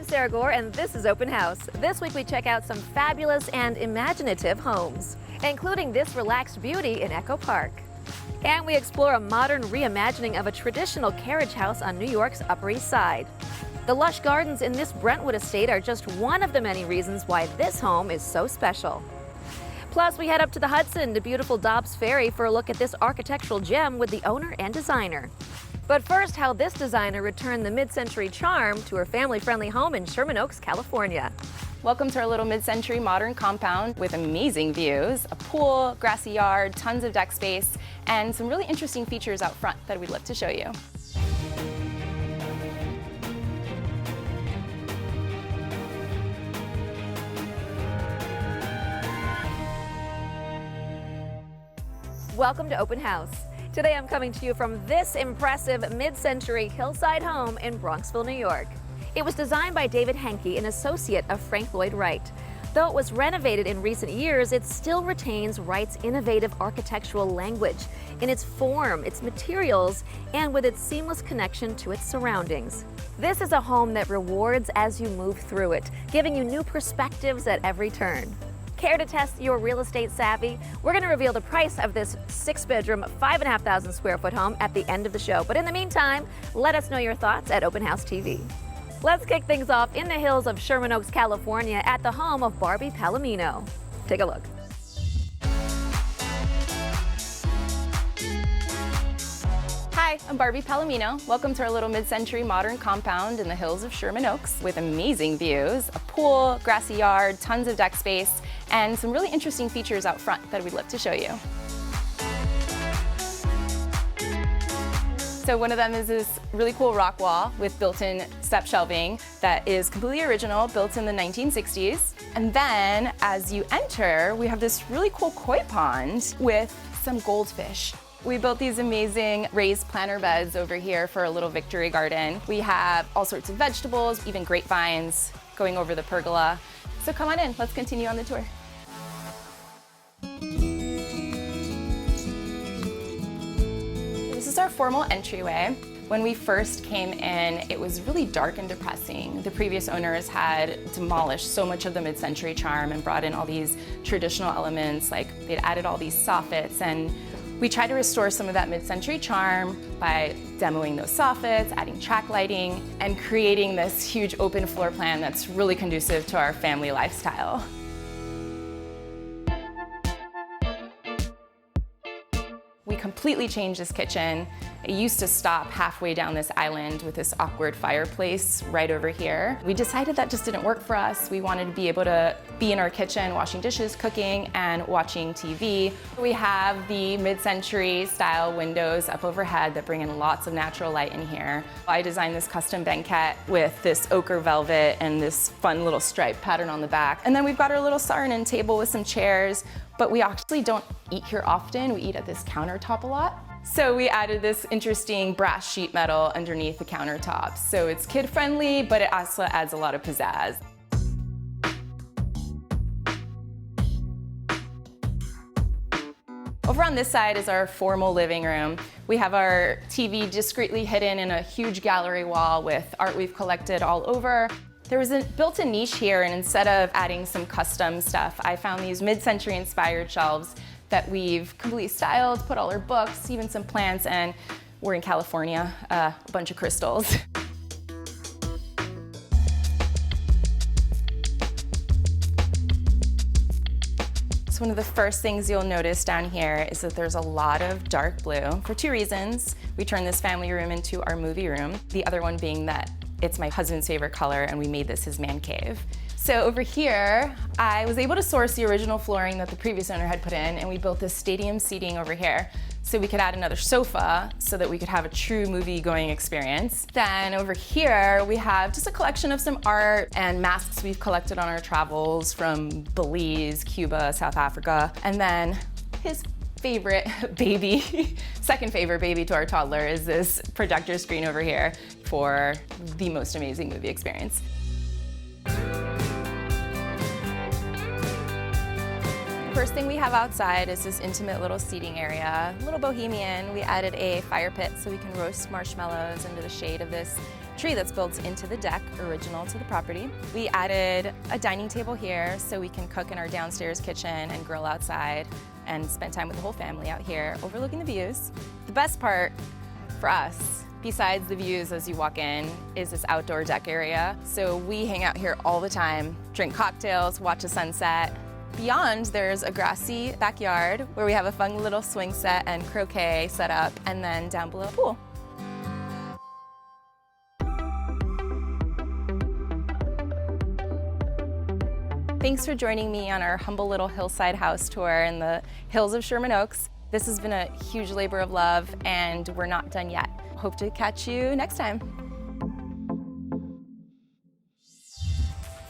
Sarah Gore, and this is Open House. This week we check out some fabulous and imaginative homes, including this relaxed beauty in Echo Park. And we explore a modern reimagining of a traditional carriage house on New York's Upper East Side. The lush gardens in this Brentwood estate are just one of the many reasons why this home is so special. Plus, we head up to the Hudson to beautiful Dobbs Ferry for a look at this architectural gem with the owner and designer. But first, how this designer returned the mid-century charm to her family-friendly home in Sherman Oaks, California. Welcome to our little mid-century modern compound with amazing views, a pool, grassy yard, tons of deck space, and some really interesting features out front that we'd love to show you. Welcome to Open House. Today I'm coming to you from this impressive mid-century hillside home in Bronxville, New York. It was designed by David Henke, an associate of Frank Lloyd Wright. Though it was renovated in recent years, it still retains Wright's innovative architectural language in its form, its materials, and with its seamless connection to its surroundings. This is a home that rewards as you move through it, giving you new perspectives at every turn. Care to test your real estate savvy? We're going to reveal the price of this 6-bedroom, 5,500 square foot home at the end of the show. But in the meantime, let us know your thoughts at Open House TV. Let's kick things off in the hills of Sherman Oaks, California, at the home of Barbie Palomino. Take a look. Hi, I'm Barbie Palomino. Welcome to our little mid-century modern compound in the hills of Sherman Oaks with amazing views, a pool, grassy yard, tons of deck space, and some really interesting features out front that we'd love to show you. So one of them is this really cool rock wall with built-in step shelving that is completely original, built in the 1960s. And then as you enter, we have this really cool koi pond with some goldfish. We built these amazing raised planter beds over here for a little victory garden. We have all sorts of vegetables, even grapevines going over the pergola. So come on in, let's continue on the tour. This is our formal entryway. When we first came in, it was really dark and depressing. The previous owners had demolished so much of the mid-century charm and brought in all these traditional elements, like they'd added all these soffits, and we tried to restore some of that mid-century charm by demoing those soffits, adding track lighting, and creating this huge open floor plan that's really conducive to our family lifestyle. We completely changed this kitchen. It used to stop halfway down this island with this awkward fireplace right over here. We decided that just didn't work for us. We wanted to be able to be in our kitchen washing dishes, cooking, and watching TV. We have the mid-century style windows up overhead that bring in lots of natural light in here. I designed this custom banquette with this ochre velvet and this fun little stripe pattern on the back. And then we've got our little Saarinen table with some chairs, but we actually don't eat here often. We eat at this countertop a lot. So we added this interesting brass sheet metal underneath the countertops. So it's kid-friendly, but it also adds a lot of pizzazz. Over on this side is our formal living room. We have our TV discreetly hidden in a huge gallery wall with art we've collected all over. There was a built-in niche here, and instead of adding some custom stuff, I found these mid-century inspired shelves that we've completely styled, put all our books, even some plants, and we're in California, a bunch of crystals. So one of the first things you'll notice down here is that there's a lot of dark blue for two reasons. We turned this family room into our movie room. The other one being that it's my husband's favorite color, and we made this his man cave. So over here, I was able to source the original flooring that the previous owner had put in, and we built this stadium seating over here so we could add another sofa so that we could have a true movie-going experience. Then over here, we have just a collection of some art and masks we've collected on our travels from Belize, Cuba, South Africa, and then his favorite baby, second favorite baby to our toddler, is this projector screen over here for the most amazing movie experience. First thing we have outside is this intimate little seating area, a little bohemian. We added a fire pit so we can roast marshmallows under the shade of this tree that's built into the deck, original to the property. We added a dining table here so we can cook in our downstairs kitchen and grill outside and spend time with the whole family out here overlooking the views. The best part for us, besides the views as you walk in, is this outdoor deck area. So we hang out here all the time, drink cocktails, watch the sunset. Beyond, there's a grassy backyard where we have a fun little swing set and croquet set up, and then down below, a pool. Thanks for joining me on our humble little hillside house tour in the hills of Sherman Oaks. This has been a huge labor of love, and we're not done yet. Hope to catch you next time.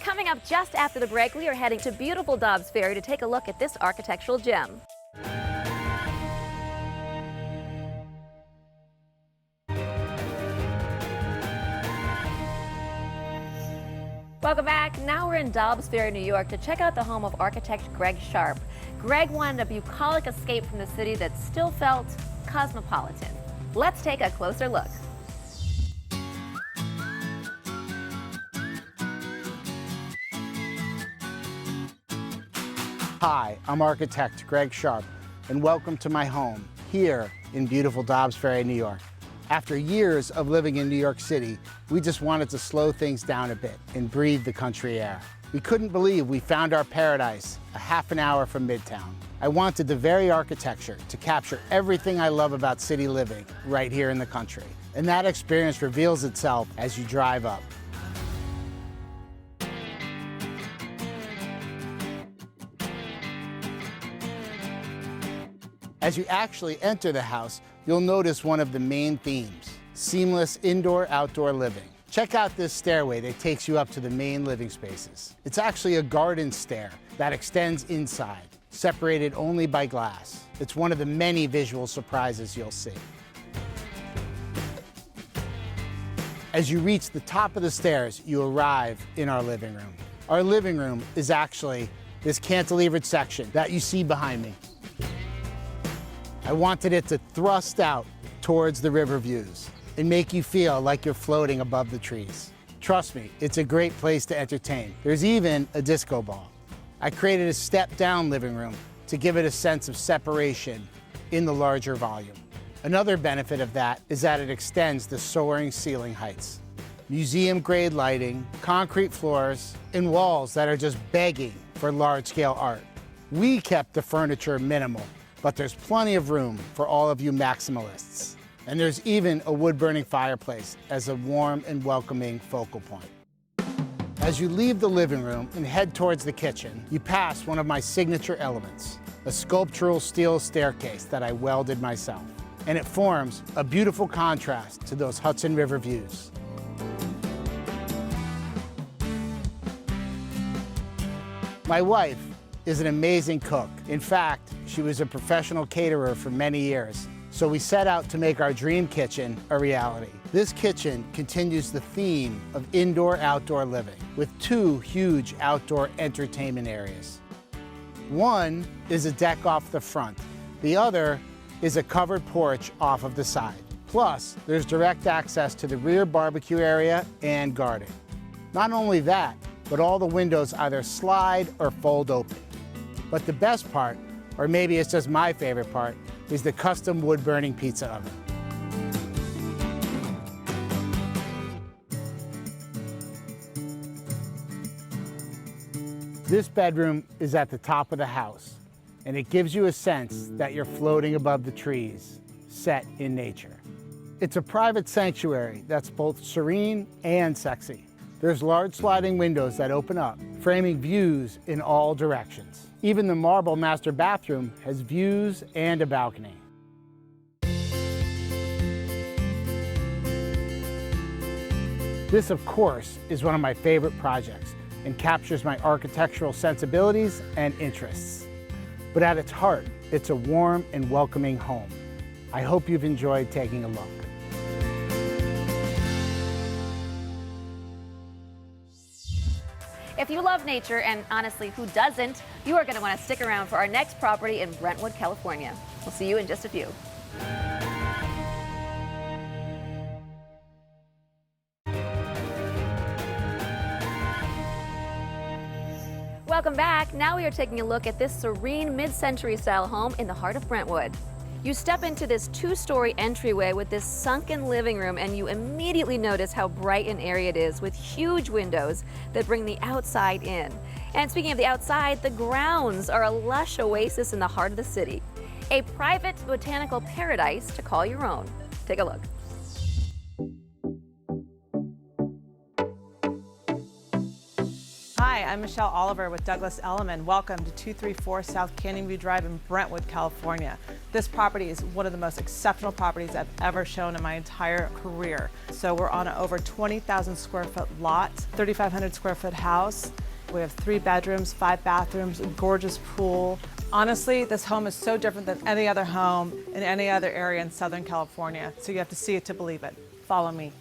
Coming up just after the break, we are heading to beautiful Dobbs Ferry to take a look at this architectural gem. Welcome back. Now we're in Dobbs Ferry, New York to check out the home of architect Greg Sharp. Greg wanted a bucolic escape from the city that still felt cosmopolitan. Let's take a closer look. Hi, I'm architect Greg Sharp, and welcome to my home here in beautiful Dobbs Ferry, New York. After years of living in New York City, we just wanted to slow things down a bit and breathe the country air. We couldn't believe we found our paradise a half an hour from Midtown. I wanted the very architecture to capture everything I love about city living right here in the country. And that experience reveals itself as you drive up. As you actually enter the house, you'll notice one of the main themes: seamless indoor-outdoor living. Check out this stairway that takes you up to the main living spaces. It's actually a garden stair that extends inside, separated only by glass. It's one of the many visual surprises you'll see. As you reach the top of the stairs, you arrive in our living room. Our living room is actually this cantilevered section that you see behind me. I wanted it to thrust out towards the river views and make you feel like you're floating above the trees. Trust me, it's a great place to entertain. There's even a disco ball. I created a step-down living room to give it a sense of separation in the larger volume. Another benefit of that is that it extends the soaring ceiling heights. Museum-grade lighting, concrete floors, and walls that are just begging for large-scale art. We kept the furniture minimal, but there's plenty of room for all of you maximalists. And there's even a wood-burning fireplace as a warm and welcoming focal point. As you leave the living room and head towards the kitchen, you pass one of my signature elements, a sculptural steel staircase that I welded myself. And it forms a beautiful contrast to those Hudson River views. My wife is an amazing cook. In fact, she was a professional caterer for many years. So we set out to make our dream kitchen a reality. This kitchen continues the theme of indoor-outdoor living with two huge outdoor entertainment areas. One is a deck off the front. The other is a covered porch off of the side. Plus, there's direct access to the rear barbecue area and garden. Not only that, but all the windows either slide or fold open. But the best part, or maybe it's just my favorite part, is the custom wood-burning pizza oven. This bedroom is at the top of the house, and it gives you a sense that you're floating above the trees, set in nature. It's a private sanctuary that's both serene and sexy. There's large sliding windows that open up, framing views in all directions. Even the marble master bathroom has views and a balcony. This, of course, is one of my favorite projects and captures my architectural sensibilities and interests. But at its heart, it's a warm and welcoming home. I hope you've enjoyed taking a look. If you love nature, and honestly, who doesn't, you are going to want to stick around for our next property in Brentwood, California. We'll see you in just a few. Welcome back. Now we are taking a look at this serene mid-century style home in the heart of Brentwood. You step into this two-story entryway with this sunken living room and you immediately notice how bright and airy it is with huge windows that bring the outside in. And speaking of the outside, the grounds are a lush oasis in the heart of the city. A private botanical paradise to call your own. Take a look. Hi, I'm Michelle Oliver with Douglas Elliman. Welcome to 234 South Canyon View Drive in Brentwood, California. This property is one of the most exceptional properties I've ever shown in my entire career. So we're on an over 20,000 square foot lot, 3,500 square foot house. We have 3 bedrooms, 5 bathrooms, a gorgeous pool. Honestly, this home is so different than any other home in any other area in Southern California. So you have to see it to believe it. Follow me.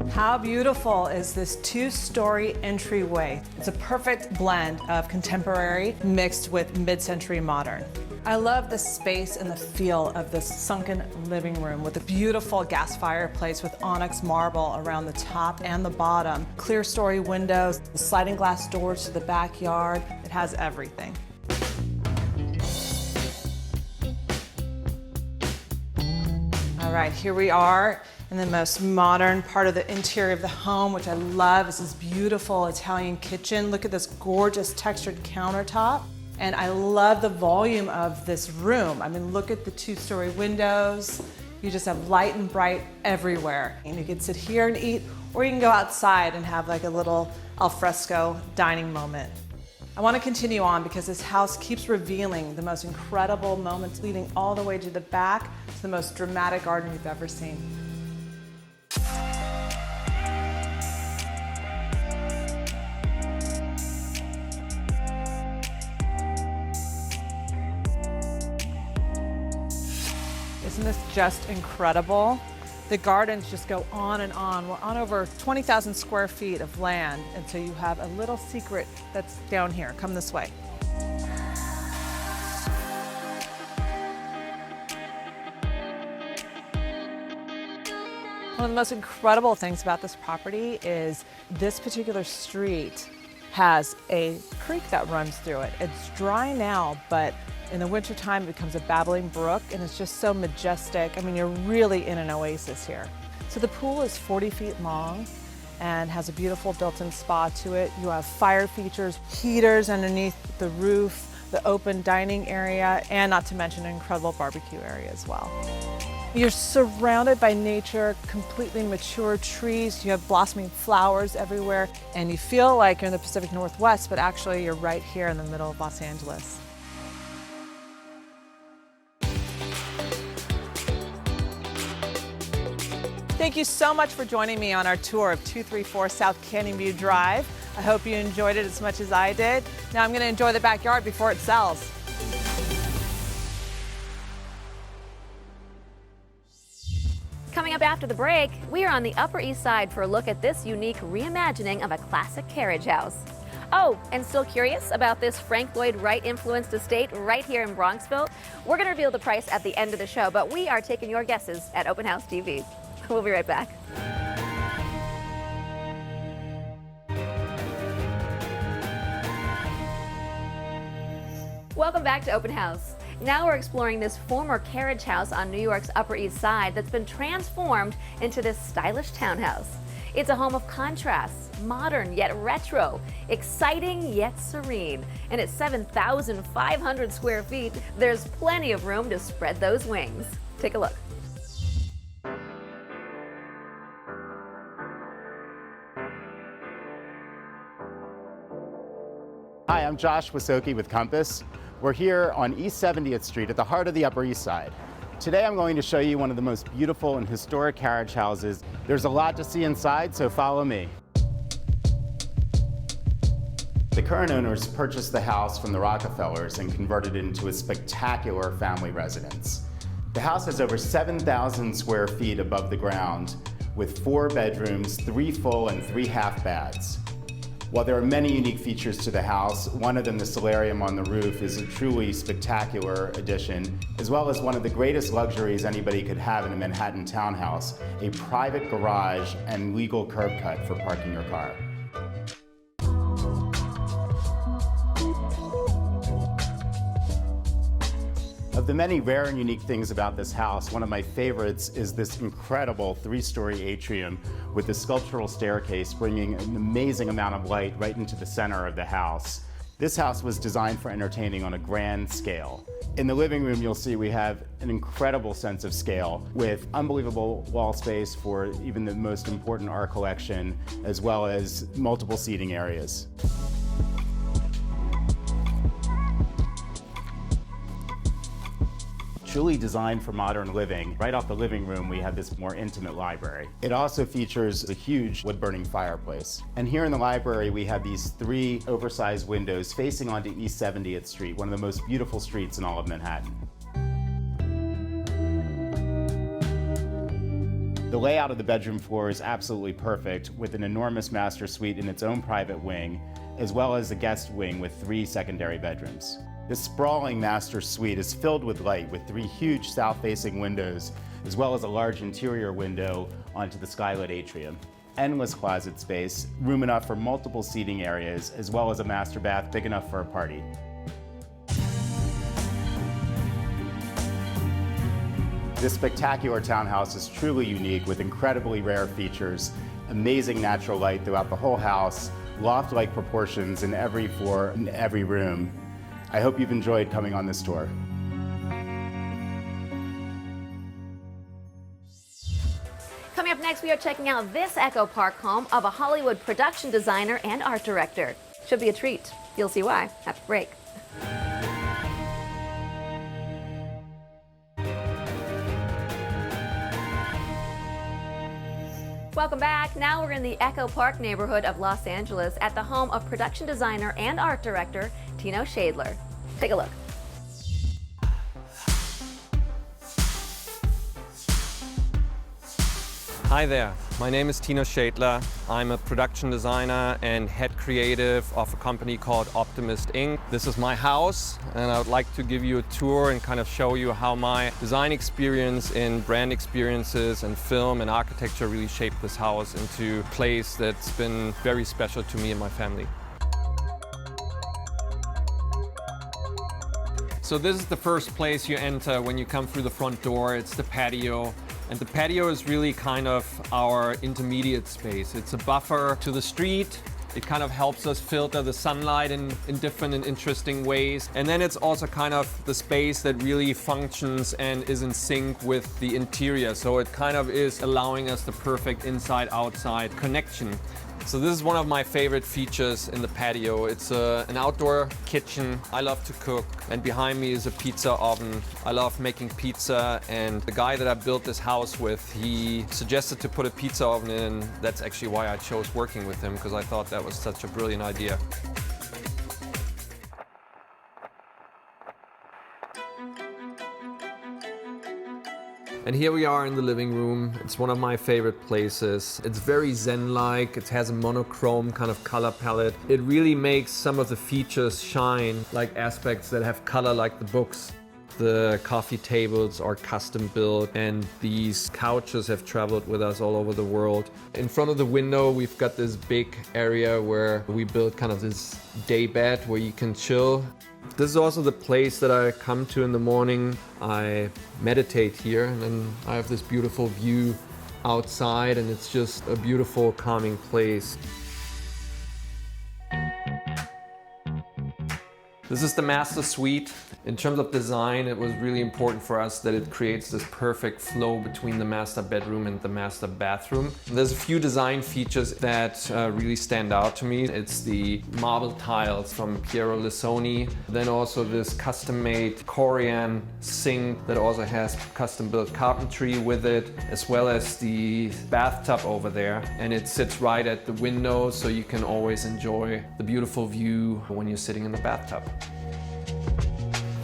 How beautiful is this 2-story entryway? It's a perfect blend of contemporary mixed with mid-century modern. I love the space and the feel of this sunken living room with a beautiful gas fireplace with onyx marble around the top and the bottom, clear story windows, sliding glass doors to the backyard. It has everything. All right, here we are in the most modern part of the interior of the home, which I love, is this beautiful Italian kitchen. Look at this gorgeous textured countertop. And I love the volume of this room. I mean, look at the 2-story windows. You just have light and bright everywhere. And you can sit here and eat, or you can go outside and have like a little alfresco dining moment. I want to continue on because this house keeps revealing the most incredible moments leading all the way to the back to the most dramatic garden you've ever seen. Isn't this just incredible? The gardens just go on and on. We're on over 20,000 square feet of land, and so you have a little secret that's down here. Come this way. One of the most incredible things about this property is this particular street has a creek that runs through it. It's dry now, but in the wintertime, it becomes a babbling brook, and it's just so majestic. I mean, you're really in an oasis here. So the pool is 40 feet long and has a beautiful built-in spa to it. You have fire features, heaters underneath the roof, the open dining area, and not to mention an incredible barbecue area as well. You're surrounded by nature, completely mature trees. You have blossoming flowers everywhere, and you feel like you're in the Pacific Northwest, but actually you're right here in the middle of Los Angeles. Thank you so much for joining me on our tour of 234 South Canyon View Drive. I hope you enjoyed it as much as I did. Now I'm going to enjoy the backyard before it sells. Coming up after the break, we are on the Upper East Side for a look at this unique reimagining of a classic carriage house. Oh, and still curious about this Frank Lloyd Wright-influenced estate right here in Bronxville? We're going to reveal the price at the end of the show, but we are taking your guesses at Open House TV. We'll be right back. Welcome back to Open House. Now we're exploring this former carriage house on New York's Upper East Side that's been transformed into this stylish townhouse. It's a home of contrasts, modern yet retro, exciting yet serene. And at 7,500 square feet, there's plenty of room to spread those wings. Take a look. Hi, I'm Josh Wasoki with Compass. We're here on East 70th Street at the heart of the Upper East Side. Today I'm going to show you one of the most beautiful and historic carriage houses. There's a lot to see inside, so follow me. The current owners purchased the house from the Rockefellers and converted it into a spectacular family residence. The house has over 7,000 square feet above the ground with 4 bedrooms, 3 full and 3 half baths. While there are many unique features to the house, one of them, the solarium on the roof, is a truly spectacular addition, as well as one of the greatest luxuries anybody could have in a Manhattan townhouse, a private garage and legal curb cut for parking your car. Of the many rare and unique things about this house, one of my favorites is this incredible 3-story atrium with the sculptural staircase bringing an amazing amount of light right into the center of the house. This house was designed for entertaining on a grand scale. In the living room, you'll see we have an incredible sense of scale with unbelievable wall space for even the most important art collection, as well as multiple seating areas. Truly designed for modern living. Right off the living room, we have this more intimate library. It also features a huge wood-burning fireplace. And here in the library, we have these 3 oversized windows facing onto East 70th Street, one of the most beautiful streets in all of Manhattan. The layout of the bedroom floor is absolutely perfect, with an enormous master suite in its own private wing, as well as a guest wing with 3 secondary bedrooms. This sprawling master suite is filled with light with 3 huge south-facing windows, as well as a large interior window onto the skylit atrium. Endless closet space, room enough for multiple seating areas, as well as a master bath big enough for a party. This spectacular townhouse is truly unique with incredibly rare features, amazing natural light throughout the whole house, loft-like proportions in every floor and every room. I hope you've enjoyed coming on this tour. Coming up next, we are checking out this Echo Park home of a Hollywood production designer and art director. Should be a treat. You'll see why after the break. Welcome back. Now we're in the Echo Park neighborhood of Los Angeles at the home of production designer and art director Tino Shadler. Take a look. Hi there, my name is Tino Shadler. I'm a production designer and head creative of a company called Optimist Inc. This is my house, and I would like to give you a tour and kind of show you how my design experience in brand experiences and film and architecture really shaped this house into a place that's been very special to me and my family. So this is the first place you enter when you come through the front door. It's the patio. And the patio is really kind of our intermediate space. It's a buffer to the street. It kind of helps us filter the sunlight in different and interesting ways. And then it's also kind of the space that really functions and is in sync with the interior. So it kind of is allowing us the perfect inside-outside connection. So this is one of my favorite features in the patio. It's an outdoor kitchen. I love to cook, and behind me is a pizza oven. I love making pizza, and the guy that I built this house with, he suggested to put a pizza oven in, and that's actually why I chose working with him, because I thought that was such a brilliant idea. And here we are in the living room. It's one of my favorite places. It's very zen-like. It has a monochrome kind of color palette. It really makes some of the features shine, like aspects that have color, like the books. The coffee tables are custom built, and these couches have traveled with us all over the world. In front of the window, we've got this big area where we built kind of this day bed where you can chill. This is also the place that I come to in the morning. I meditate here, and then I have this beautiful view outside, and it's just a beautiful, calming place. This is the master suite. In terms of design, it was really important for us that it creates this perfect flow between the master bedroom and the master bathroom. There's a few design features that really stand out to me. It's the marble tiles from Piero Lissoni. Then also this custom-made Korean sink that also has custom-built carpentry with it, as well as the bathtub over there. And it sits right at the window, so you can always enjoy the beautiful view when you're sitting in the bathtub.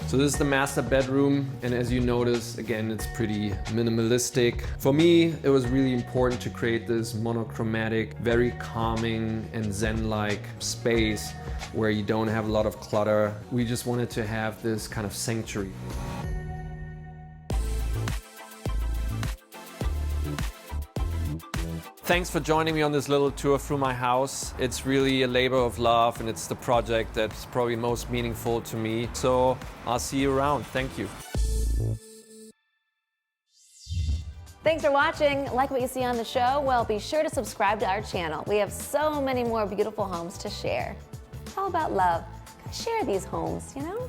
So this is the master bedroom, and as you notice, again, it's pretty minimalistic. For me, it was really important to create this monochromatic, very calming and zen-like space where you don't have a lot of clutter. We just wanted to have this kind of sanctuary. Thanks for joining me on this little tour through my house. It's really a labor of love, and it's the project that's probably most meaningful to me. So I'll see you around. Thank you. Thanks for watching. Like what you see on the show? Well, be sure to subscribe to our channel. We have so many more beautiful homes to share. How about love? Share these homes, you know?